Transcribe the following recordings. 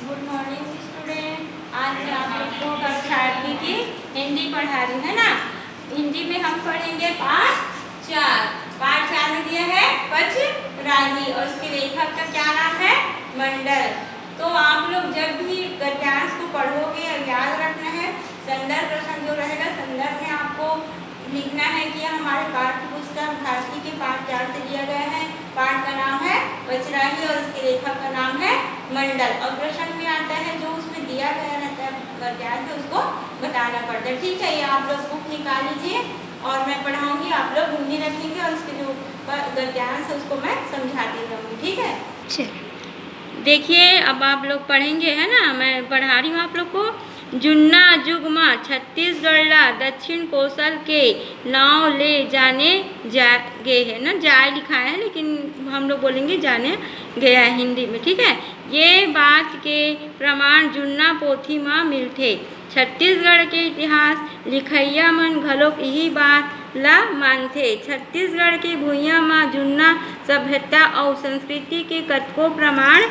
Good morning student. आज मैं आप लोग को कक्षा 8वीं की हिंदी पढ़ा रही है ना। हिंदी में हम पढ़ेंगे पाठ 4 में दिया है पचराही और उसके लेखक का क्या नाम है मंडल। तो आप लोग जब भी गद्यांश को पढ़ोगे और याद रखना है संदर्भ प्रसंग जो रहेगा संदर्भ में आपको लिखना है कि हमारे पाठ्य पुस्तक भारती के पाठ 4 से लिया गया है। पाठ का नाम है पचराही और उसके लेखक का नाम है मंडल और प्रश्न में आता है जो उसमें दिया गया रहता है गद्यांश है उसको बताना पड़ता है। ठीक है, ये आप लोग बुक निकाल लीजिए और मैं पढ़ाऊंगी, आप लोग हिंदी रखेंगे और उसके जो गद्यांश है उसको मैं समझाती रहूँगी। ठीक है, देखिए अब आप लोग पढ़ेंगे है ना, मैं पढ़ा रही हूँ आप लोग को। जुन्ना जुगमा छत्तीसगढ़ ला दक्षिण कौशल के नाव ले जाने गए है ना, जाए लिखा है लेकिन हम लोग बोलेंगे जाने गया है हिंदी में। ठीक है, ये बात के प्रमाण जुन्ना पोथी में मिलते। छत्तीसगढ़ के इतिहास लिखैया मन घलोक यही बात ला मानथे। छत्तीसगढ़ के भुइयाँ में जुन्ना सभ्यता और संस्कृति के कतको प्रमाण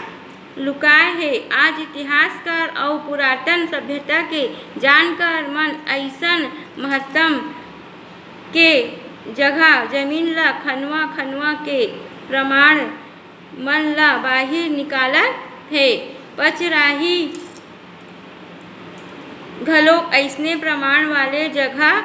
लुकाए है। आज इतिहासकार और पुरातन सभ्यता के जानकार मन ऐसन महत्तम के जगह जमीन ला खनवा के प्रमाण मन ला बाहिर निकालत है। पचराही घलोक ऐसने प्रमाण वाले जगह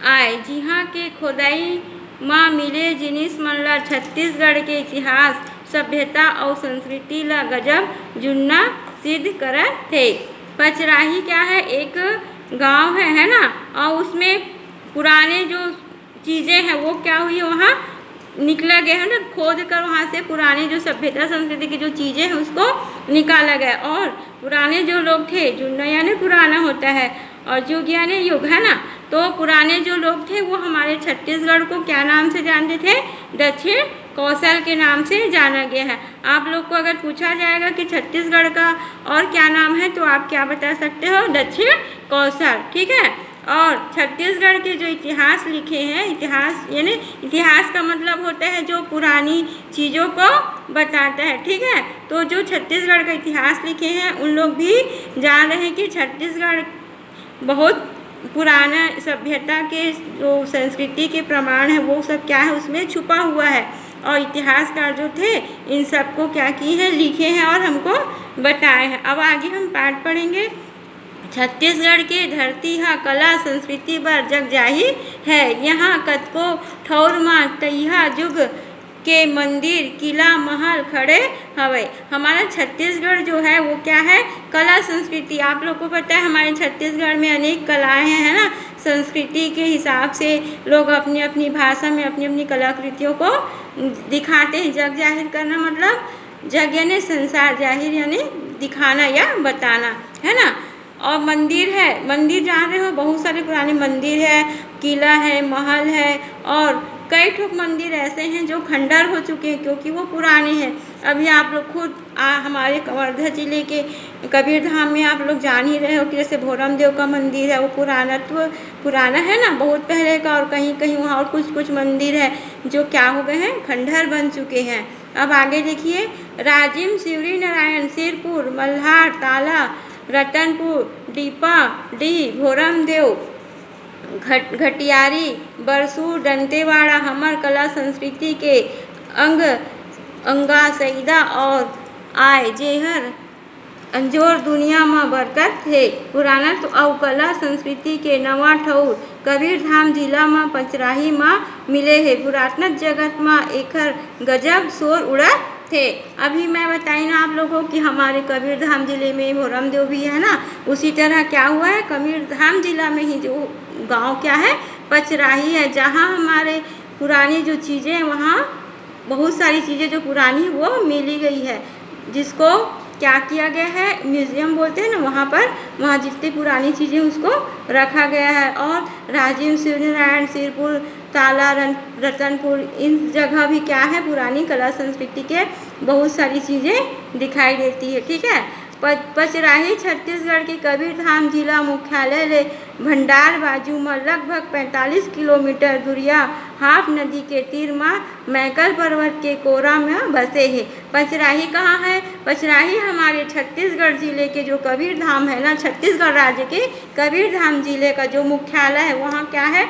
आए जिहाँ के खोदाई माँ मिले जिनिस मन ला छत्तीसगढ़ के इतिहास सभ्यता और संस्कृति ला गजब जुन्ना सिद्ध करत थे। पचराही क्या है, एक गांव है ना, और उसमें पुराने जो चीज़ें हैं वो क्या हुई वहाँ निकला गया है ना, खोद कर वहाँ से पुराने जो सभ्यता संस्कृति की जो चीज़ें हैं उसको निकाला गया। और पुराने जो लोग थे, जुन्ना यानी पुराना होता है और युग यानी युग है ना, तो पुराने जो लोग थे वो हमारे छत्तीसगढ़ को क्या नाम से जानते थे, दक्षिण कौशल के नाम से जाना गया है। आप लोग को अगर पूछा जाएगा कि छत्तीसगढ़ का और क्या नाम है तो आप क्या बता सकते हो, दक्षिण कौशल। ठीक है, और छत्तीसगढ़ के जो इतिहास लिखे हैं, इतिहास यानी इतिहास का मतलब होता है जो पुरानी चीज़ों को बताता है। ठीक है, तो जो छत्तीसगढ़ का इतिहास लिखे हैं उन लोग भी जान रहे हैं कि छत्तीसगढ़ बहुत पुराना सभ्यता के जो संस्कृति के प्रमाण है वो सब क्या है उसमें छुपा हुआ है। और इतिहासकार जो थे इन सबको क्या की है, लिखे हैं और हमको बताए हैं। अब आगे हम पाठ पढ़ेंगे। छत्तीसगढ़ के धरती हा कला संस्कृति बर जग जाहिर है। यहाँ कतको ठौर में तइहा जुग के मंदिर किला महल खड़े हवे। हमारा छत्तीसगढ़ जो है वो क्या है, कला संस्कृति। आप लोग को पता है हमारे छत्तीसगढ़ में अनेक कलाएं हैं है ना, संस्कृति के हिसाब से लोग अपनी अपनी भाषा में अपनी अपनी कलाकृतियों को दिखाते हैं। जग जाहिर करना मतलब जग यानी संसार, जाहिर यानी दिखाना या बताना है ना। और मंदिर है, मंदिर जान रहे हो, बहुत सारे पुराने मंदिर है, किला है, महल है और कई ठोक मंदिर ऐसे हैं जो खंडर हो चुके हैं क्योंकि वो पुराने हैं। अभी आप लोग खुद हमारे वर्धा जिले के कबीरधाम में आप लोग जान ही रहे हो कि जैसे भोरम देव का मंदिर है वो पुराना है ना, बहुत पहले का। और कहीं कहीं वहाँ और कुछ मंदिर है जो क्या हो गए हैं, खंडहर बन चुके हैं। अब आगे देखिए, राजिम, शिवरी नारायण, सिरपुर, मल्हार, ताला, रतनपुर, डीपा डी, भोरम देव, घटियारी, बरसूर, दंतेवाड़ा हमार कला संस्कृति के अंगा सईदा और आय जेहर अंजोर दुनिया में बरकत है। पुराना तो और कला संस्कृति के नवा ठौर कबीरधाम जिला में पचराही में मिले है। पुरातन जगत में एकर गजब शोर उड़त थे। अभी मैं बताई ना आप लोगों को कि हमारे कबीरधाम जिले में भोरम देव भी है ना, उसी तरह क्या हुआ है, कबीरधाम जिला में ही जो गांव क्या है, पचराही है, जहां हमारे पुरानी जो चीज़ें वहां बहुत सारी चीज़ें जो पुरानी वो मिली गई है, जिसको क्या किया गया है, म्यूज़ियम बोलते हैं ना, वहाँ जितनी पुरानी चीज़ें उसको रखा गया है। और राजिम, शिवनारायण, सिरपुर, ताला, रतनपुर, इन जगह भी क्या है, पुरानी कला संस्कृति के बहुत सारी चीज़ें दिखाई देती है। ठीक है, पचराही छत्तीसगढ़ के कबीरधाम जिला मुख्यालय ले भंडार बाजू में लगभग 45 किलोमीटर दूरिया हाफ नदी के तीर में मैकल पर्वत के कोरा में बसे है। पचराही कहाँ है? पचराही हमारे छत्तीसगढ़ जिले के जो कबीरधाम है ना, छत्तीसगढ़ राज्य के कबीरधाम जिले का जो मुख्यालय है वहाँ क्या है?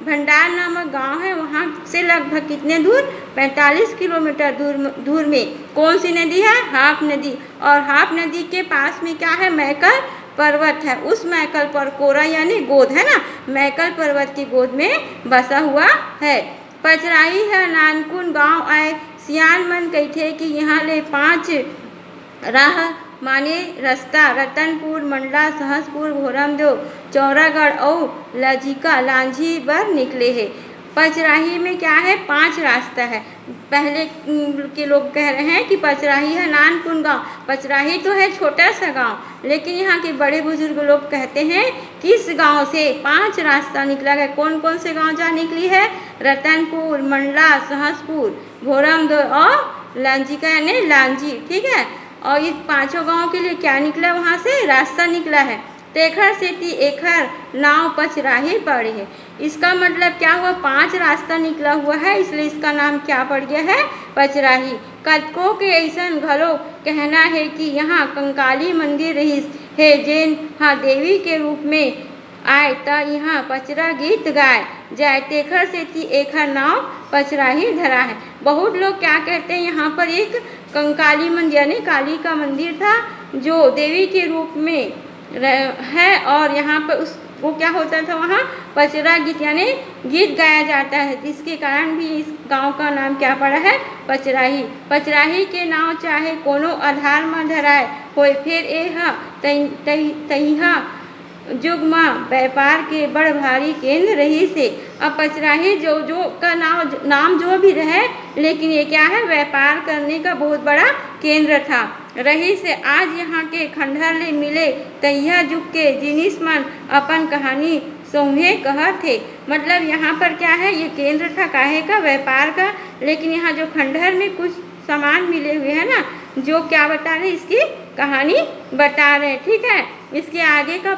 भंडार नामक गांव है। वहाँ से लगभग कितने दूर? 45 किलोमीटर दूर में कौन सी नदी है? हाप नदी। और हाप नदी के पास में क्या है? मैकल पर्वत है। उस मैकल पर कोरा यानी गोद है ना, मैकल पर्वत की गोद में बसा हुआ है। पचराही है नानकुन गांव आए सियान मन कहते कि यहाँ ले 5 राह माने रास्ता रतनपुर, मंडला, सहसपुर, भोरमदेव, चौरागढ़ और लांझी बर निकले हैं। पचराही में क्या है? 5 रास्ता है। पहले के लोग कह रहे हैं कि पचराही है नानकुन गांव। पचराही तो है छोटा सा गांव, लेकिन यहाँ के बड़े बुजुर्ग लोग कहते हैं कि इस गांव से 5 रास्ता निकला है। कौन कौन से गांव जहाँ निकली है? रतनपुर, मंडला, सहसपुर, भोरमदेव और लांझी। ठीक है। और इस 5 गाँव के लिए क्या निकला? वहाँ से रास्ता निकला है। तेखर सेती एखर नाव पचराही पड़ी है। इसका मतलब क्या हुआ? 5 रास्ता निकला हुआ है, इसलिए इसका नाम क्या पड़ गया है? पचराही। कतको के ऐसन घलो कहना है कि यहाँ कंकाली मंदिर रही है, जेन हाँ देवी के रूप में आए त यहाँ पचरा गीत गाए जाए। तेखर सेती एखर नाव पचराही धरा है। बहुत लोग क्या कहते हैं, यहाँ पर एक कंकाली मंदिर यानी काली का मंदिर था जो देवी के रूप में है, और यहाँ पर वो क्या होता था? वहाँ पचरा गीत यानी गीत गाया जाता है। इसके कारण भी इस गांव का नाम क्या पड़ा है? पचराही। पचराही के नाव चाहे कोनो आधार में धराए होए, फिर एह तहिहा जुग में व्यापार के बड़ भारी केंद्र रही से। अब पचराही जो का नाम जो भी रहे, लेकिन ये क्या है? व्यापार करने का बहुत बड़ा केंद्र था। रही से आज यहाँ के खंडहर ले मिले तहिया जुग के जिनिस मन अपन कहानी सौहे कहत थे। मतलब यहाँ पर क्या है? ये केंद्र था काहे का? व्यापार का। लेकिन यहाँ जो खंडहर में कुछ सामान मिले हुए हैं ना, जो क्या बता रहे? इसकी कहानी बता रहे। ठीक है। इसके आगे का